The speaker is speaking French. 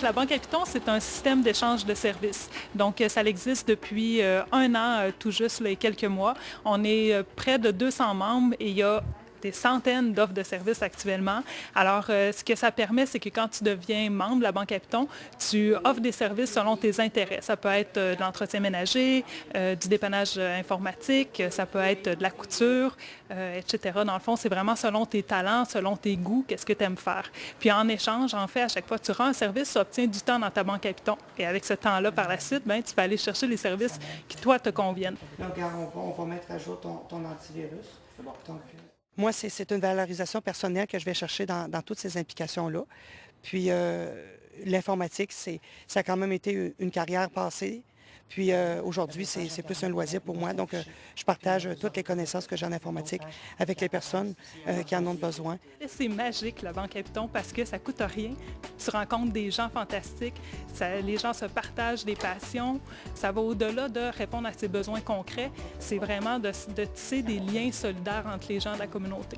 la Banque à Python, c'est un système d'échange de services. Donc, ça existe depuis 1 an, tout juste, là, et quelques mois. On est près de 200 membres et il y a des centaines d'offres de services actuellement. Alors, ce que ça permet, c'est que quand tu deviens membre de la Banque à Python, tu offres des services selon tes intérêts. Ça peut être de l'entretien ménager, du dépannage informatique, ça peut être de la couture, etc. Dans le fond, c'est vraiment selon tes talents, selon tes goûts, qu'est-ce que tu aimes faire. Puis en échange, en fait, à chaque fois que tu rends un service, tu obtiens du temps dans ta Banque à Python. Et avec ce temps-là, par la suite, ben, tu vas aller chercher les services qui, toi, te conviennent. Donc, regarde, on va mettre à jour ton antivirus. Donc, moi, c'est une valorisation personnelle que je vais chercher dans toutes ces implications-là. Puis, l'informatique, ça a quand même été une carrière passée. Puis, aujourd'hui, c'est plus un loisir pour moi. Donc, je partage toutes les connaissances que j'ai en informatique avec les personnes qui en ont besoin. C'est magique, la Banque à Python, parce que ça ne coûte rien. Tu rencontres des gens fantastiques, les gens se partagent des passions. Ça va au-delà de répondre à ses besoins concrets. C'est vraiment de tisser des liens solidaires entre les gens de la communauté.